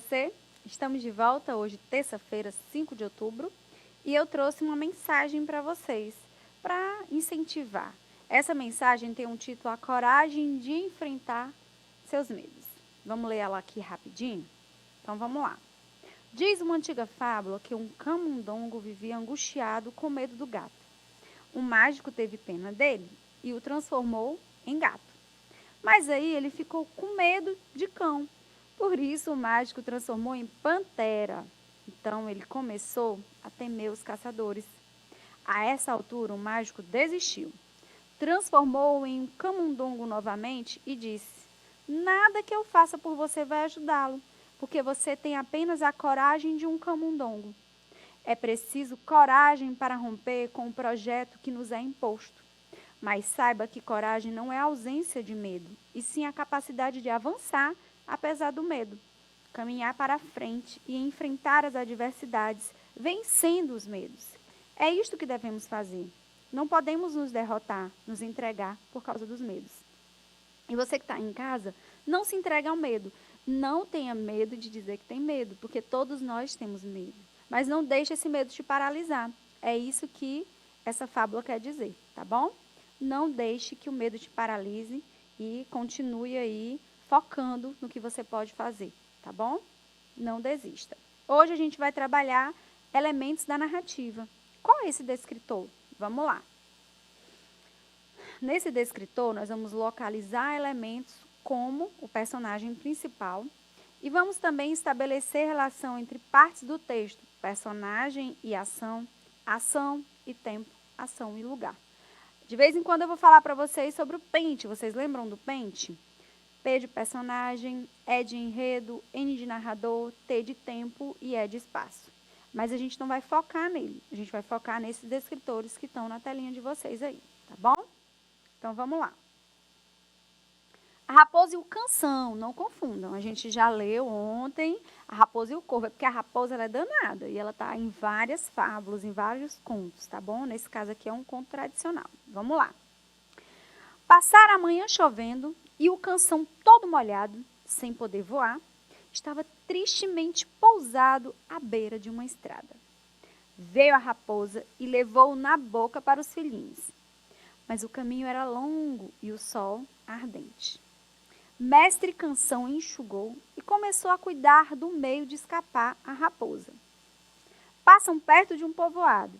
você? Estamos de volta hoje, terça-feira, 5 de outubro, e eu trouxe uma mensagem para vocês, para incentivar. Essa mensagem tem um título: A Coragem de Enfrentar Seus Medos. Vamos ler ela aqui rapidinho? Então vamos lá. Diz uma antiga fábula que um camundongo vivia angustiado com medo do gato. O mágico teve pena dele e o transformou em gato. Mas aí ele ficou com medo de cão. Por isso o mágico transformou em pantera. Então ele começou a temer os caçadores. A essa altura o mágico desistiu. Transformou-o em um camundongo novamente e disse: Nada que eu faça por você vai ajudá-lo, porque você tem apenas a coragem de um camundongo. É preciso coragem para romper com o projeto que nos é imposto. Mas saiba que coragem não é ausência de medo, e sim a capacidade de avançar apesar do medo. Caminhar para a frente e enfrentar as adversidades, vencendo os medos. É isto que devemos fazer. Não podemos nos derrotar, nos entregar por causa dos medos. E você que está em casa, não se entregue ao medo. Não tenha medo de dizer que tem medo, porque todos nós temos medo. Mas não deixe esse medo te paralisar. É isso que essa fábula quer dizer, tá bom? Não deixe que o medo te paralise e continue aí focando no que você pode fazer, tá bom? Não desista. Hoje a gente vai trabalhar elementos da narrativa. Qual é esse descritor? Vamos lá. Nesse descritor, nós vamos localizar elementos como o personagem principal e vamos também estabelecer relação entre partes do texto, personagem e ação, ação e tempo, ação e lugar. De vez em quando eu vou falar para vocês sobre o pente. Vocês lembram do pente? P de personagem, E de enredo, N de narrador, T de tempo e E de espaço. Mas a gente não vai focar nele. A gente vai focar nesses descritores que estão na telinha de vocês aí, tá bom? Então vamos lá. A raposa e o canção, não confundam. A gente já leu ontem a raposa e o corvo, é porque a raposa ela é danada e ela está em várias fábulas, em vários contos, tá bom? Nesse caso aqui é um conto tradicional. Vamos lá. Passaram a manhã chovendo e o canção todo molhado, sem poder voar, estava tristemente pousado à beira de uma estrada. Veio a raposa e levou-o na boca para os filhinhos. Mas o caminho era longo e o sol ardente. Mestre Canção enxugou e começou a cuidar do meio de escapar a raposa. Passam perto de um povoado.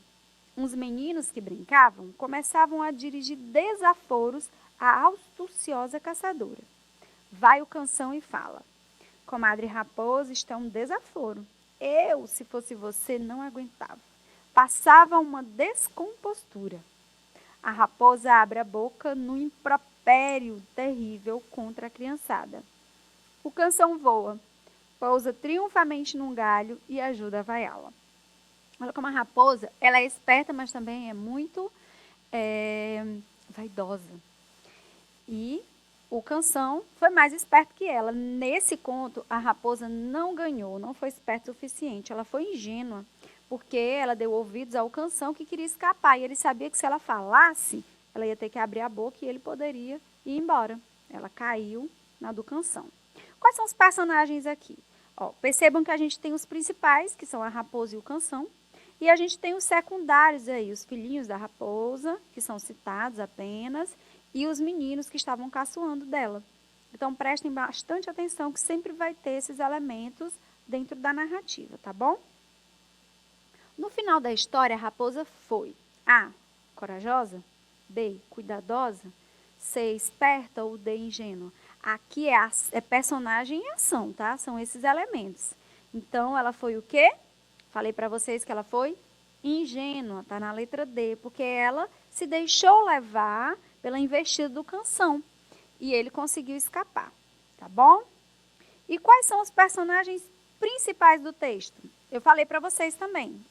Uns meninos que brincavam começavam a dirigir desaforos à astuciosa caçadora. Vai o Canção e fala: Comadre Raposa, está um desaforo. Eu, se fosse você, não aguentava. Passava uma descompostura. A raposa abre a boca no impropério terrível contra a criançada. O Canção voa, pousa triunfalmente num galho e ajuda a vaiá-la. Olha como a raposa, ela é esperta, mas também é muito vaidosa. E o Canção foi mais esperto que ela. Nesse conto, a raposa não ganhou, não foi esperta o suficiente. Ela foi ingênua, porque ela deu ouvidos ao Canção que queria escapar. E ele sabia que se ela falasse, ela ia ter que abrir a boca e ele poderia ir embora. Ela caiu na do Canção. Quais são os personagens aqui? Ó, percebam que a gente tem os principais, que são a raposa e o Canção. E a gente tem os secundários aí, os filhinhos da raposa, que são citados apenas, e os meninos que estavam caçoando dela. Então, prestem bastante atenção que sempre vai ter esses elementos dentro da narrativa, tá bom? No final da história, a raposa foi A, corajosa, B, cuidadosa, C, esperta ou D, ingênua. Aqui é personagem e ação, tá? São esses elementos. Então, ela foi o quê? Falei para vocês que ela foi ingênua, tá na letra D, porque ela se deixou levar pela investida do Canção e ele conseguiu escapar, tá bom? E quais são os personagens principais do texto? Eu falei para vocês também.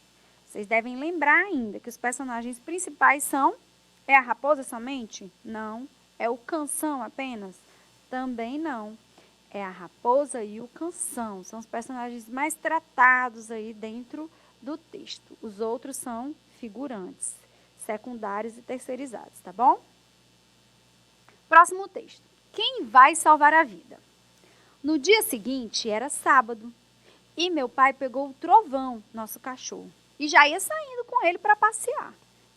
Vocês devem lembrar ainda que os personagens principais são... É a raposa somente? Não. É o Canção apenas? Também não. É a raposa e o Canção. São os personagens mais tratados aí dentro do texto. Os outros são figurantes, secundários e terceirizados, tá bom? Próximo texto. Quem vai salvar a vida? No dia seguinte era sábado E meu pai pegou o Trovão, nosso cachorro, e já ia saindo com ele para passear.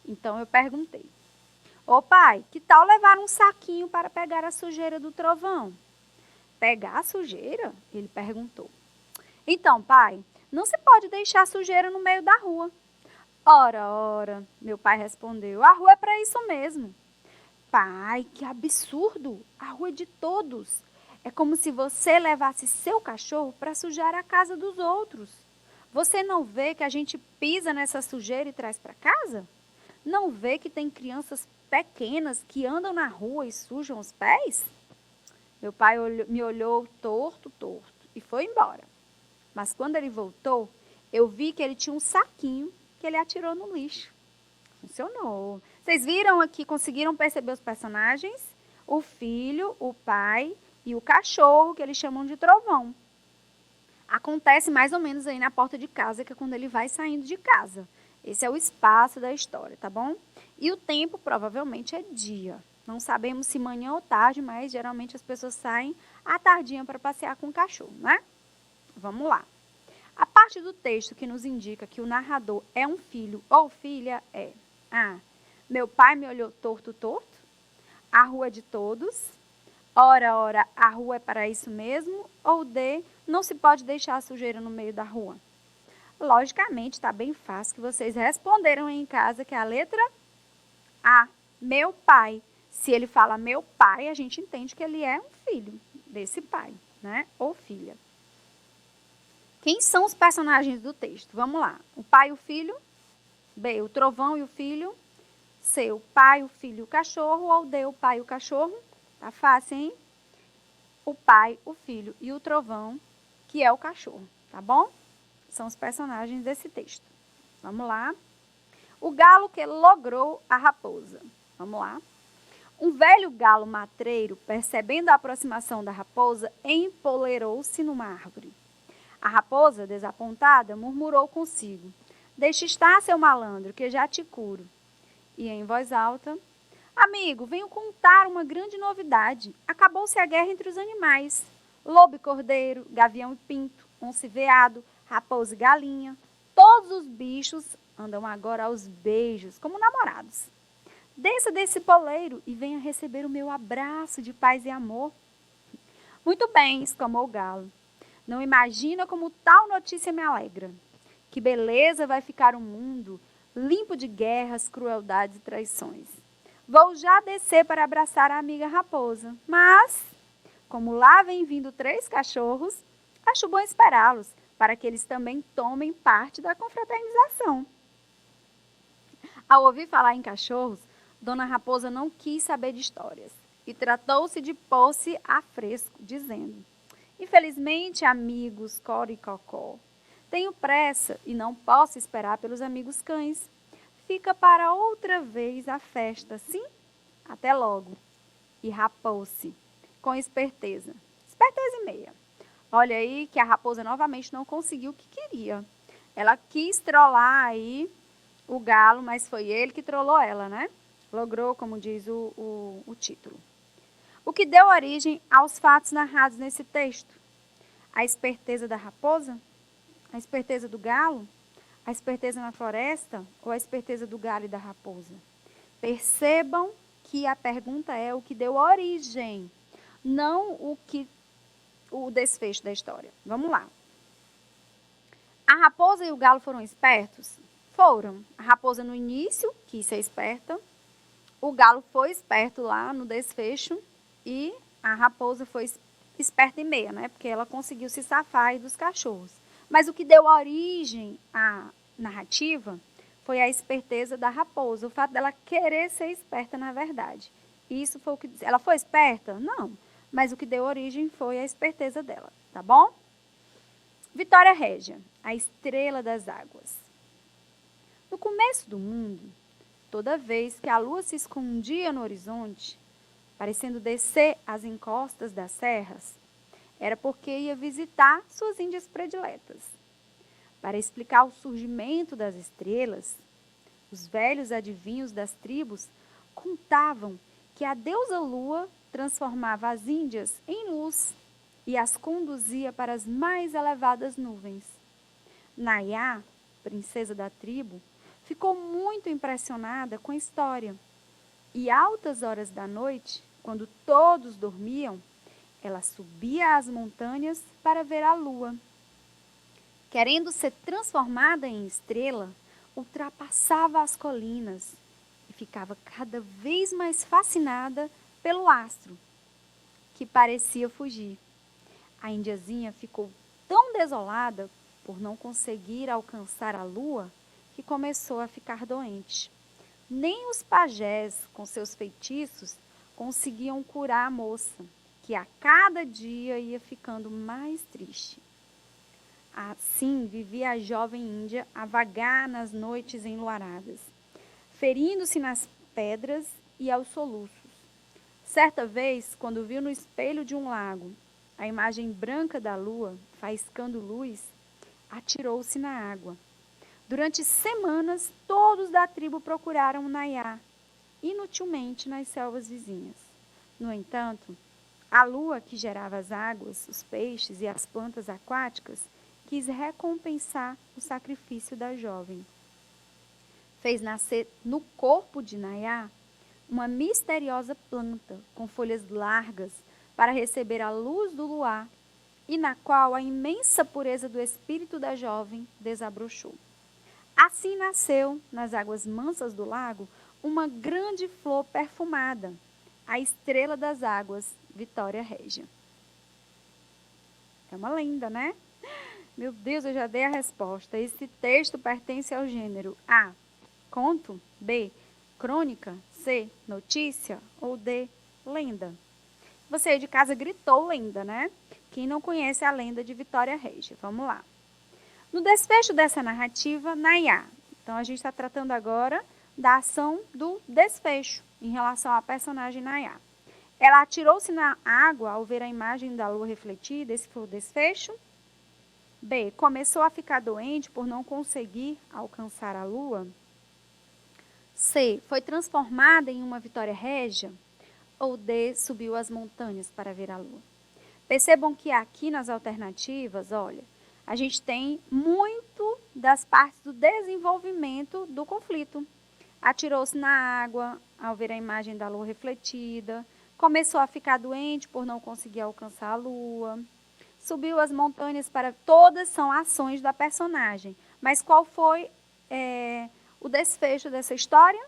Então eu perguntei: Ô pai, que tal levar um saquinho para pegar a sujeira do Trovão? Pegar a sujeira? Ele perguntou. Então, pai, não se pode deixar a sujeira no meio da rua. Ora, ora, meu pai respondeu, a rua é para isso mesmo. Pai, que absurdo! A rua é de todos. É como se você levasse seu cachorro para sujar a casa dos outros. Você não vê que a gente pisa nessa sujeira e traz para casa? Não vê que tem crianças pequenas que andam na rua e sujam os pés? Meu pai me olhou torto, e foi embora. Mas quando ele voltou, eu vi que ele tinha um saquinho que ele atirou no lixo. Funcionou. Vocês viram aqui, conseguiram perceber os personagens? O filho, o pai e o cachorro, que eles chamam de Trovão. Acontece mais ou menos aí na porta de casa, que é quando ele vai saindo de casa. Esse é o espaço da história, tá bom? E o tempo provavelmente é dia. Não sabemos se manhã ou tarde, mas geralmente as pessoas saem à tardinha para passear com o cachorro, né? Vamos lá. A parte do texto que nos indica que o narrador é um filho ou filha é A. Meu pai me olhou torto, a rua é de todos, ora, ora, a rua é para isso mesmo, ou D. Não se pode deixar a sujeira no meio da rua. Logicamente, está bem fácil que vocês responderam em casa que é a letra A, meu pai. Se ele fala meu pai, a gente entende que ele é um filho desse pai, né? Ou filha. Quem são os personagens do texto? Vamos lá. O pai e o filho. B, o trovão e o filho. C, o pai, o filho e o cachorro. Ou D, o pai e o cachorro. Tá fácil, hein? O pai, o filho e o trovão, que é o cachorro, tá bom? São os personagens desse texto. Vamos lá. O galo que logrou a raposa. Vamos lá. Um velho galo matreiro, percebendo a aproximação da raposa, empoleirou-se numa árvore. A raposa, desapontada, murmurou consigo: Deixe estar, seu malandro, que já te curo. E em voz alta: Amigo, venho contar uma grande novidade. Acabou-se a guerra entre os animais. Lobo e cordeiro, gavião e pinto, onça e veado, raposa e galinha. Todos os bichos andam agora aos beijos, como namorados. Desça desse poleiro e venha receber o meu abraço de paz e amor. Muito bem, exclamou o galo. Não imagina como tal notícia me alegra. Que beleza vai ficar o mundo, limpo de guerras, crueldades e traições. Vou já descer para abraçar a amiga raposa, mas, como lá vem vindo 3 cachorros, acho bom esperá-los, para que eles também tomem parte da confraternização. Ao ouvir falar em cachorros, Dona Raposa não quis saber de histórias e tratou-se de pôr-se a fresco, dizendo: Infelizmente, amigos Coro e Cocó, tenho pressa e não posso esperar pelos amigos cães. Fica para outra vez a festa, sim? Até logo. E rapou-se, com esperteza. Esperteza e meia. Olha aí que a raposa novamente não conseguiu o que queria. Ela quis trollar aí o galo, mas foi ele que trollou ela, né? Logrou, como diz o título. O que deu origem aos fatos narrados nesse texto? A esperteza da raposa? A esperteza do galo? A esperteza na floresta? Ou a esperteza do galo e da raposa? Percebam que a pergunta é o que deu origem, não o desfecho da história. Vamos lá. A raposa e o galo foram espertos? Foram. A raposa no início quis ser esperta, o galo foi esperto lá no desfecho e a raposa foi esperta e meia, né? Porque ela conseguiu se safar aí dos cachorros. Mas o que deu origem à narrativa foi a esperteza da raposa, o fato dela querer ser esperta na verdade. Isso foi o que... Ela foi esperta? Não. Mas o que deu origem foi a esperteza dela, tá bom? Vitória Régia, a estrela das águas. No começo do mundo, toda vez que a lua se escondia no horizonte, parecendo descer as encostas das serras, era porque ia visitar suas índias prediletas. Para explicar o surgimento das estrelas, os velhos adivinhos das tribos contavam que a deusa lua transformava as índias em luz e as conduzia para as mais elevadas nuvens. Nayá, princesa da tribo, ficou muito impressionada com a história. E altas horas da noite, quando todos dormiam, ela subia às montanhas para ver a lua. Querendo ser transformada em estrela, ultrapassava as colinas e ficava cada vez mais fascinada pelo astro, que parecia fugir. A indiazinha ficou tão desolada por não conseguir alcançar a lua que começou a ficar doente. Nem os pajés, com seus feitiços, conseguiam curar a moça, que a cada dia ia ficando mais triste. Assim vivia a jovem índia a vagar nas noites enluaradas, ferindo-se nas pedras e aos soluços. Certa vez, quando viu no espelho de um lago a imagem branca da lua faiscando luz, atirou-se na água. Durante semanas, todos da tribo procuraram Nayá, inutilmente nas selvas vizinhas. No entanto, a lua que gerava as águas, os peixes e as plantas aquáticas quis recompensar o sacrifício da jovem. Fez nascer no corpo de Nayá uma misteriosa planta com folhas largas para receber a luz do luar e na qual a imensa pureza do espírito da jovem desabrochou. Assim nasceu, nas águas mansas do lago, uma grande flor perfumada, a estrela das águas, Vitória Régia. É uma lenda, né? Meu Deus, eu já dei a resposta. Esse texto pertence ao gênero A, conto, B, crônica, C, notícia ou D, lenda. Você aí de casa gritou lenda, né? Quem não conhece a lenda de Vitória Régia? Vamos lá. No desfecho dessa narrativa, Nayá. Então, a gente está tratando agora da ação do desfecho em relação à personagem Nayá. Ela atirou-se na água ao ver a imagem da lua refletida, esse foi o desfecho. B, começou a ficar doente por não conseguir alcançar a lua. C, foi transformada em uma Vitória Régia. Ou D, subiu as montanhas para ver a lua. Percebam que aqui nas alternativas, olha, a gente tem muito das partes do desenvolvimento do conflito. Atirou-se na água ao ver a imagem da lua refletida, começou a ficar doente por não conseguir alcançar a lua, subiu as montanhas para... Todas são ações da personagem. Mas qual foi o desfecho dessa história?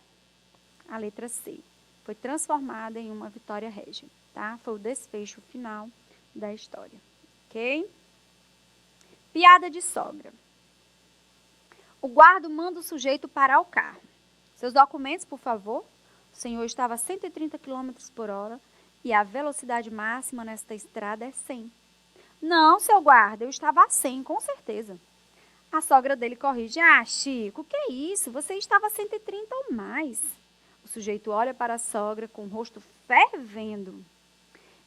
A letra C. Foi transformada em uma Vitória Régia, tá? Foi o desfecho final da história, ok? Piada de sogra. O guarda manda o sujeito parar o carro. Seus documentos, por favor. O senhor estava a 130 km por hora e a velocidade máxima nesta estrada é 100. Não, seu guarda, eu estava a 100, com certeza. A sogra dele corrige. Ah, Chico, que é isso? Você estava a 130 ou mais. O sujeito olha para a sogra com o rosto fervendo.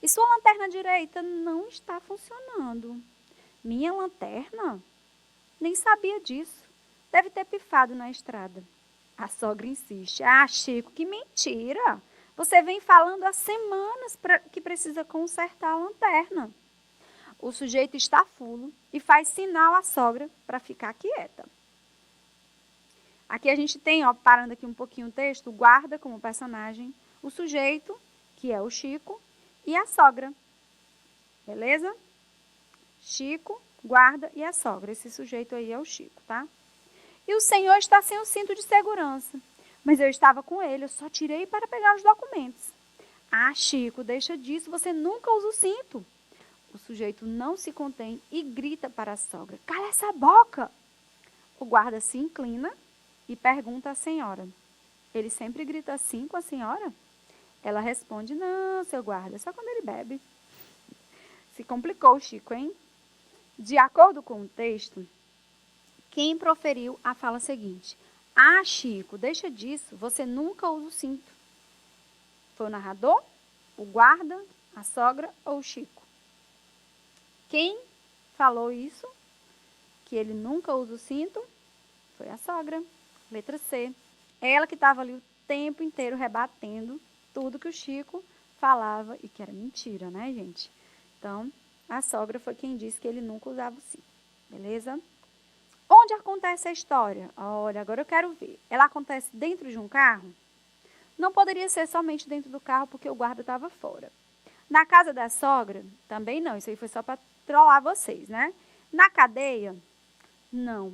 E sua lanterna direita não está funcionando. Minha lanterna? Nem sabia disso. Deve ter pifado na estrada. A sogra insiste. Ah, Chico, que mentira! Você vem falando há semanas que precisa consertar a lanterna. O sujeito está fulo e faz sinal à sogra para ficar quieta. Aqui a gente tem, ó, parando aqui um pouquinho o texto, o guarda como personagem, o sujeito, que é o Chico, e a sogra. Beleza? Chico, guarda e a sogra. Esse sujeito aí é o Chico, tá? E o senhor está sem o cinto de segurança. Mas eu estava com ele, eu só tirei para pegar os documentos. Ah, Chico, deixa disso, você nunca usa o cinto. O sujeito não se contém e grita para a sogra. Cala essa boca! O guarda se inclina e pergunta à senhora. Ele sempre grita assim com a senhora? Ela responde, não, seu guarda, só quando ele bebe. Se complicou, Chico, hein? De acordo com o texto, quem proferiu a fala seguinte? Ah, Chico, deixa disso, você nunca usa o cinto. Foi o narrador, o guarda, a sogra ou o Chico? Quem falou isso, que ele nunca usa o cinto, foi a sogra, letra C. Ela que estava ali o tempo inteiro rebatendo tudo que o Chico falava e que era mentira, né, gente? Então, a sogra foi quem disse que ele nunca usava o cinto, beleza? Onde acontece a história? Olha, agora eu quero ver. Ela acontece dentro de um carro? Não poderia ser somente dentro do carro, porque o guarda estava fora. Na casa da sogra? Também não, isso aí foi só para trollar vocês, né? Na cadeia? Não.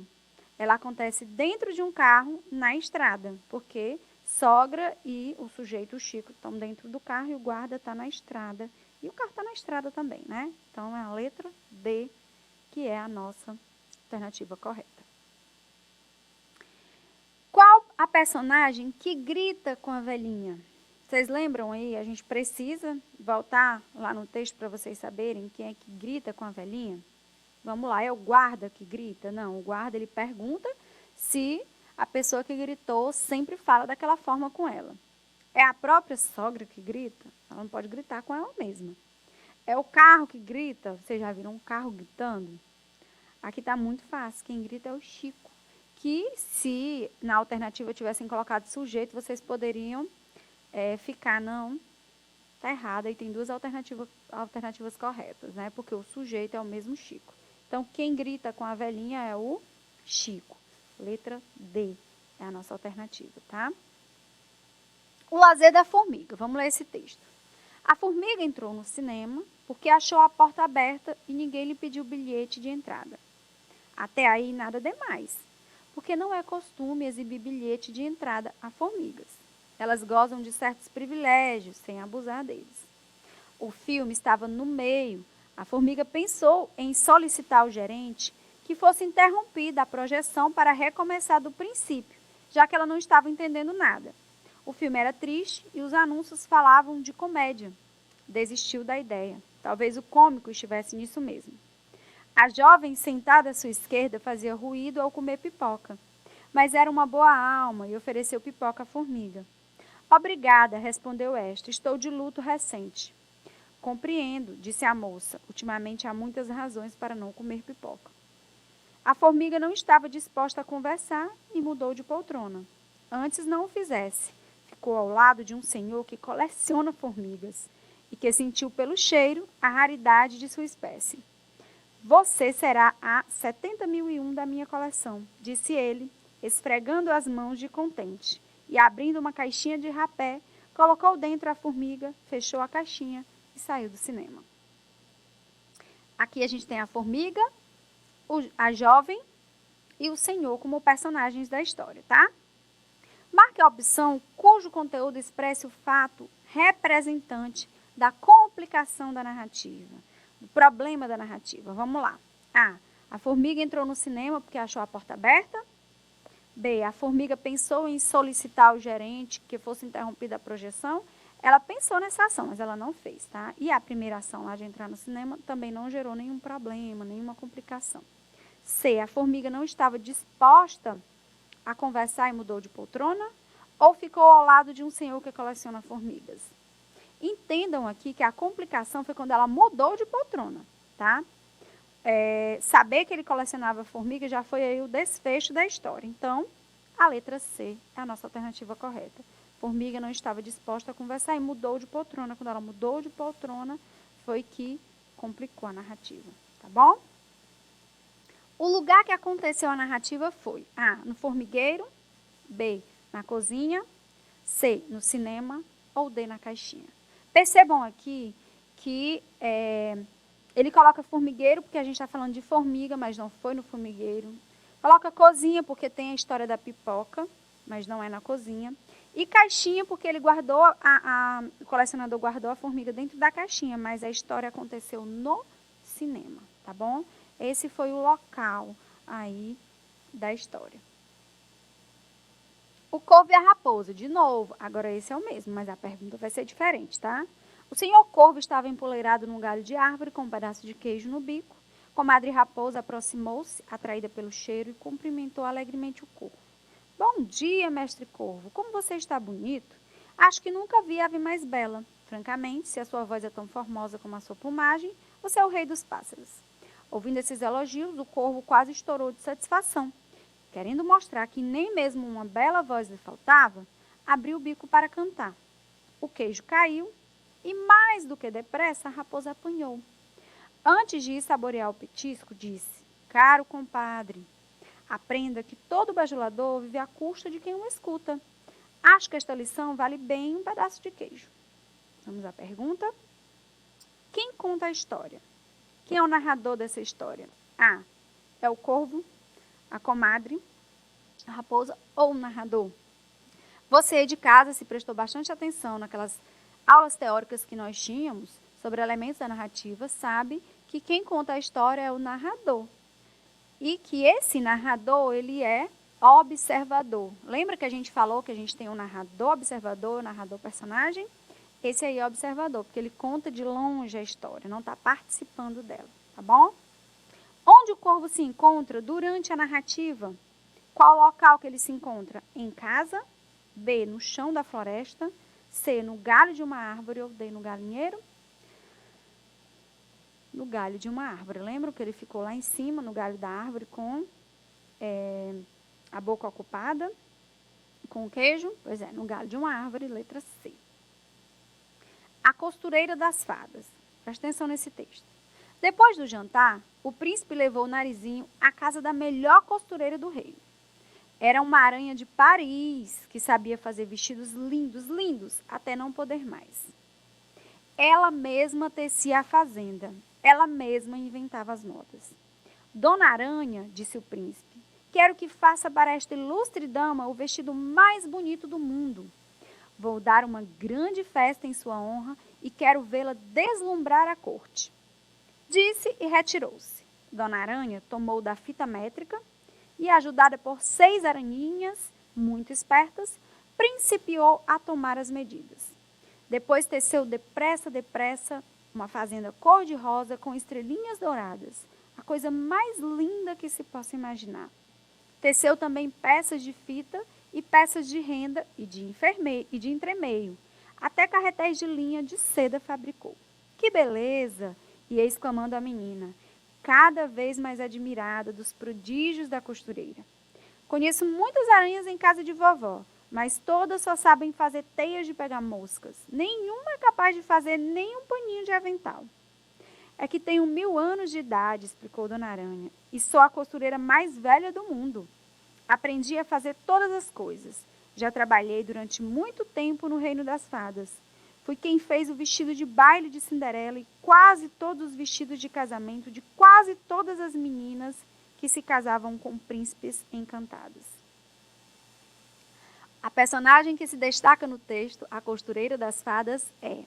Ela acontece dentro de um carro, na estrada, porque sogra e o sujeito, o Chico, estão dentro do carro e o guarda está na estrada. E o carro está na estrada também, né? Então, é a letra D, que é a nossa alternativa correta. Qual a personagem que grita com a velhinha? Vocês lembram aí? A gente precisa voltar lá no texto para vocês saberem quem é que grita com a velhinha? Vamos lá, é o guarda que grita? Não, o guarda ele pergunta se a pessoa que gritou sempre fala daquela forma com ela. É a própria sogra que grita? Ela não pode gritar com ela mesma. É o carro que grita? Vocês já viram um carro gritando? Aqui está muito fácil, quem grita é o Chico. Que se na alternativa tivessem colocado sujeito, vocês poderiam ficar, não, está errado, aí tem duas alternativas corretas, né? Porque o sujeito é o mesmo Chico. Então, quem grita com a velhinha é o Chico. Letra D é a nossa alternativa, tá? O lazer da formiga. Vamos ler esse texto. A formiga entrou no cinema porque achou a porta aberta e ninguém lhe pediu bilhete de entrada. Até aí, nada demais, porque não é costume exibir bilhete de entrada a formigas. Elas gozam de certos privilégios, sem abusar deles. O filme estava no meio. A formiga pensou em solicitar ao gerente que fosse interrompida a projeção para recomeçar do princípio, já que ela não estava entendendo nada. O filme era triste e os anúncios falavam de comédia. Desistiu da ideia. Talvez o cômico estivesse nisso mesmo. A jovem sentada à sua esquerda fazia ruído ao comer pipoca, mas era uma boa alma e ofereceu pipoca à formiga. Obrigada, respondeu esta. Estou de luto recente. Compreendo, disse a moça. Ultimamente há muitas razões para não comer pipoca. A formiga não estava disposta a conversar e mudou de poltrona. Antes não o fizesse. Ficou ao lado de um senhor que coleciona formigas e que sentiu pelo cheiro a raridade de sua espécie. Você será a 70.001 da minha coleção, disse ele, esfregando as mãos de contente. E abrindo uma caixinha de rapé, colocou dentro a formiga, fechou a caixinha e saiu do cinema. Aqui a gente tem a formiga, a jovem e o senhor como personagens da história, tá? Marque a opção cujo conteúdo expresse o fato representante da complicação da narrativa, do problema da narrativa. Vamos lá. A formiga entrou no cinema porque achou a porta aberta. B, a formiga pensou em solicitar ao gerente que fosse interrompida a projeção. Ela pensou nessa ação, mas ela não fez, tá? E a primeira ação lá de entrar no cinema também não gerou nenhum problema, nenhuma complicação. C, a formiga não estava disposta a conversar e mudou de poltrona, ou ficou ao lado de um senhor que coleciona formigas. Entendam aqui que a complicação foi quando ela mudou de poltrona, tá? Saber que ele colecionava formigas já foi aí o desfecho da história. Então, a letra C é a nossa alternativa correta. Formiga não estava disposta a conversar e mudou de poltrona. Quando ela mudou de poltrona, foi que complicou a narrativa, tá bom? O lugar que aconteceu a narrativa foi A, no formigueiro, B, na cozinha, C, no cinema ou D, na caixinha. Percebam aqui que ele coloca formigueiro porque a gente está falando de formiga, mas não foi no formigueiro. Coloca cozinha porque tem a história da pipoca, mas não é na cozinha. E caixinha porque ele guardou, o colecionador guardou a formiga dentro da caixinha, mas a história aconteceu no cinema, tá bom? Esse foi o local aí da história. O corvo e a raposa, de novo, agora esse é o mesmo, mas a pergunta vai ser diferente, tá? O senhor corvo estava empoleirado num galho de árvore com um pedaço de queijo no bico. Comadre raposa aproximou-se, atraída pelo cheiro, e cumprimentou alegremente o corvo. Bom dia, mestre corvo, como você está bonito? Acho que nunca vi ave mais bela. Francamente, se a sua voz é tão formosa como a sua plumagem, você é o rei dos pássaros. Ouvindo esses elogios, o corvo quase estourou de satisfação. Querendo mostrar que nem mesmo uma bela voz lhe faltava, abriu o bico para cantar. O queijo caiu e, mais do que depressa, a raposa apanhou. Antes de ir saborear o petisco, disse: caro compadre, aprenda que todo bajulador vive à custa de quem o escuta. Acho que esta lição vale bem um pedaço de queijo. Vamos à pergunta. Quem conta a história? Quem é o narrador dessa história? A. É o corvo, a comadre, a raposa ou o narrador? Você de casa se prestou bastante atenção naquelas aulas teóricas que nós tínhamos sobre elementos da narrativa, sabe que quem conta a história é o narrador. E que esse narrador, ele é observador. Lembra que a gente falou que a gente tem o narrador observador, o narrador personagem? Esse aí é observador, porque ele conta de longe a história, não está participando dela, tá bom? Onde o corvo se encontra durante a narrativa? Qual local que ele se encontra? Em casa, B, no chão da floresta, C, no galho de uma árvore ou D, no galinheiro? No galho de uma árvore. Lembram que ele ficou lá em cima, no galho da árvore, com a boca ocupada, com o queijo? Pois é, no galho de uma árvore, letra C. A costureira das fadas. Presta atenção nesse texto. Depois do jantar, o príncipe levou o Narizinho à casa da melhor costureira do reino. Era uma aranha de Paris, que sabia fazer vestidos lindos, lindos, até não poder mais. Ela mesma tecia a fazenda. Ela mesma inventava as modas. Dona Aranha, disse o príncipe, quero que faça para esta ilustre dama o vestido mais bonito do mundo. Vou dar uma grande festa em sua honra e quero vê-la deslumbrar a corte. Disse e retirou-se. Dona Aranha tomou da fita métrica e, ajudada por 6 aranhinhas, muito espertas, principiou a tomar as medidas. Depois teceu depressa, depressa, uma fazenda cor-de-rosa com estrelinhas douradas, a coisa mais linda que se possa imaginar. Teceu também peças de fita e peças de renda e de entremeio, até carretéis de linha de seda fabricou. Que beleza! Ia exclamando a menina, cada vez mais admirada dos prodígios da costureira. Conheço muitas aranhas em casa de vovó, mas todas só sabem fazer teias de pegar moscas. Nenhuma é capaz de fazer nem um paninho de avental. É que tenho 1000 anos de idade, explicou Dona Aranha, e sou a costureira mais velha do mundo. Aprendi a fazer todas as coisas. Já trabalhei durante muito tempo no reino das fadas. Fui quem fez o vestido de baile de Cinderela e quase todos os vestidos de casamento de quase todas as meninas que se casavam com príncipes encantados. A personagem que se destaca no texto, a costureira das fadas, é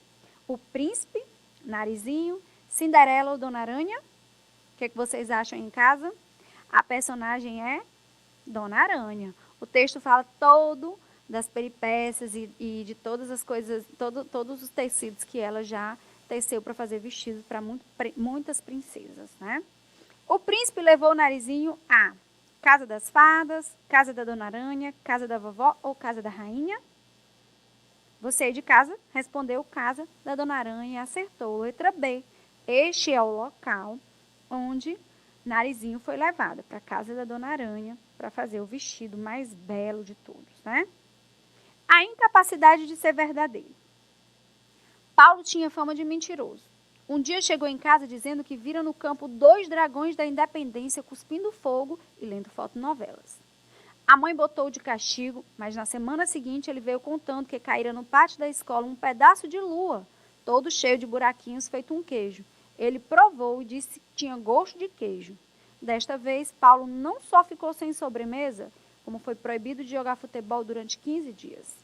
o príncipe, Narizinho, Cinderela ou Dona Aranha. O que vocês acham em casa? A personagem é Dona Aranha. O texto fala todo das peripécias e de todas as coisas, todos os tecidos que ela já teceu para fazer vestidos para muitas princesas, né? O príncipe levou o Narizinho a casa das fadas, casa da Dona Aranha, casa da vovó ou casa da rainha? Você aí de casa respondeu casa da Dona Aranha e acertou. Letra B. Este é o local onde Narizinho foi levado para a casa da Dona Aranha para fazer o vestido mais belo de todos, né? A incapacidade de ser verdadeiro. Paulo tinha fama de mentiroso. Um dia chegou em casa dizendo que vira no campo 2 dragões da independência cuspindo fogo e lendo fotonovelas. A mãe botou de castigo, mas na semana seguinte ele veio contando que caíra no pátio da escola um pedaço de lua, todo cheio de buraquinhos feito um queijo. Ele provou e disse que tinha gosto de queijo. Desta vez, Paulo não só ficou sem sobremesa, como foi proibido de jogar futebol durante 15 dias.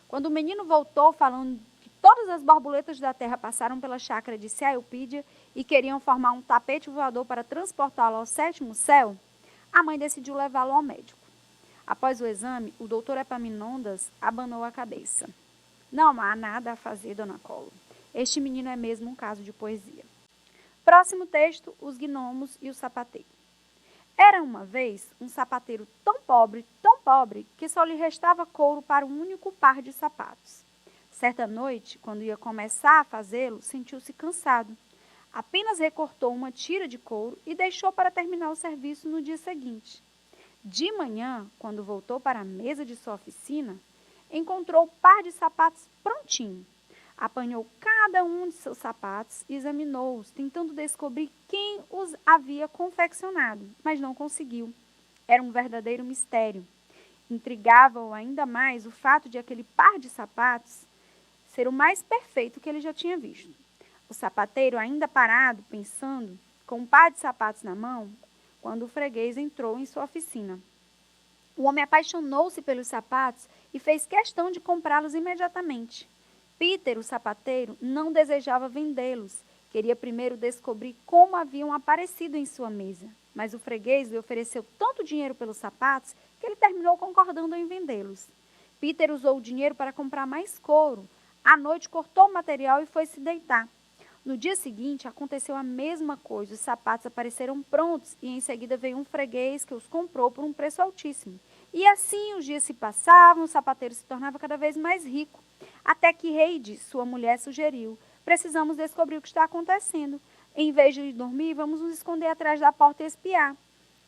Quando o menino voltou falando que todas as borboletas da terra passaram pela chácara de Ceilpídia e queriam formar um tapete voador para transportá-lo ao 7º céu, a mãe decidiu levá-lo ao médico. Após o exame, o doutor Epaminondas abanou a cabeça. Não há nada a fazer, dona Colo. Este menino é mesmo um caso de poesia. Próximo texto, os gnomos e o sapateiro. Era uma vez um sapateiro tão pobre, que só lhe restava couro para um único par de sapatos. Certa noite, quando ia começar a fazê-lo, sentiu-se cansado. Apenas recortou uma tira de couro e deixou para terminar o serviço no dia seguinte. De manhã, quando voltou para a mesa de sua oficina, encontrou o par de sapatos prontinho. Apanhou cada um de seus sapatos e examinou-os, tentando descobrir quem os havia confeccionado, mas não conseguiu. Era um verdadeiro mistério. Intrigava-o ainda mais o fato de aquele par de sapatos ser o mais perfeito que ele já tinha visto. O sapateiro, ainda parado, pensando, com um par de sapatos na mão, quando o freguês entrou em sua oficina. O homem apaixonou-se pelos sapatos e fez questão de comprá-los imediatamente. Peter, o sapateiro, não desejava vendê-los. Queria primeiro descobrir como haviam aparecido em sua mesa. Mas o freguês lhe ofereceu tanto dinheiro pelos sapatos que ele terminou concordando em vendê-los. Peter usou o dinheiro para comprar mais couro. À noite cortou o material e foi se deitar. No dia seguinte, aconteceu a mesma coisa. Os sapatos apareceram prontos e em seguida veio um freguês que os comprou por um preço altíssimo. E assim os dias se passavam, o sapateiro se tornava cada vez mais rico. Até que Heidi, sua mulher, sugeriu: precisamos descobrir o que está acontecendo. Em vez de dormir, vamos nos esconder atrás da porta e espiar.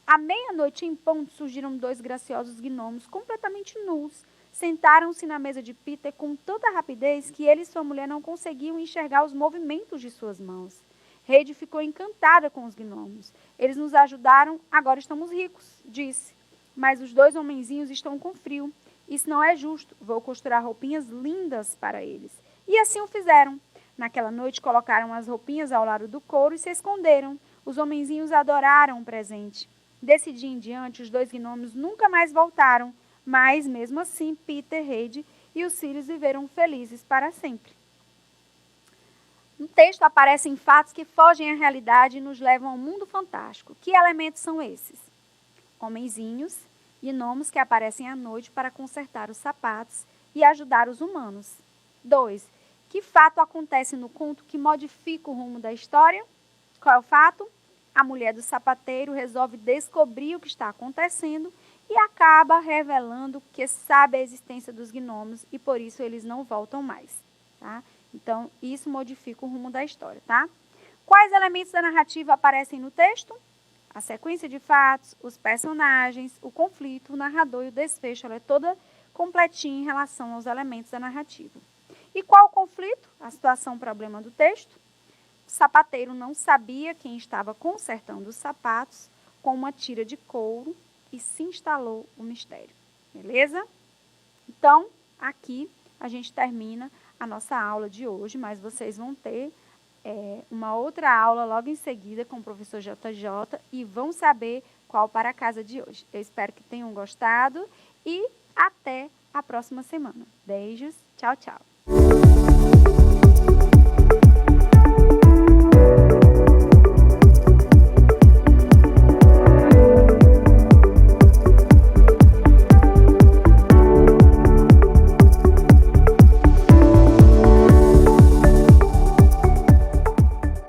À meia-noite em ponto, surgiram 2 graciosos gnomos completamente nus. Sentaram-se na mesa de Peter com tanta rapidez que ele e sua mulher não conseguiam enxergar os movimentos de suas mãos. Heidi ficou encantada com os gnomos. Eles nos ajudaram, agora estamos ricos, disse. Mas os 2 homenzinhos estão com frio. Isso não é justo. Vou costurar roupinhas lindas para eles. E assim o fizeram. Naquela noite colocaram as roupinhas ao lado do couro e se esconderam. Os homenzinhos adoraram o presente. Desse dia em diante, os 2 gnomos nunca mais voltaram. Mas, mesmo assim, Peter, Heidi e os filhos viveram felizes para sempre. No texto aparecem fatos que fogem à realidade e nos levam ao mundo fantástico. Que elementos são esses? Homenzinhos, gnomos que aparecem à noite para consertar os sapatos e ajudar os humanos. 2. Que fato acontece no conto que modifica o rumo da história? Qual é o fato? A mulher do sapateiro resolve descobrir o que está acontecendo e acaba revelando que sabe a existência dos gnomos e por isso eles não voltam mais, tá? Então, isso modifica o rumo da história, tá? Quais elementos da narrativa aparecem no texto? A sequência de fatos, os personagens, o conflito, o narrador e o desfecho. Ela é toda completinha em relação aos elementos da narrativa. E qual o conflito? A situação, problema do texto. O sapateiro não sabia quem estava consertando os sapatos com uma tira de couro e se instalou o mistério. Beleza? Então, aqui a gente termina a nossa aula de hoje, mas vocês vão ter uma outra aula logo em seguida com o professor JJ e vão saber qual para a casa de hoje. Eu espero que tenham gostado e até a próxima semana. Beijos, tchau, tchau.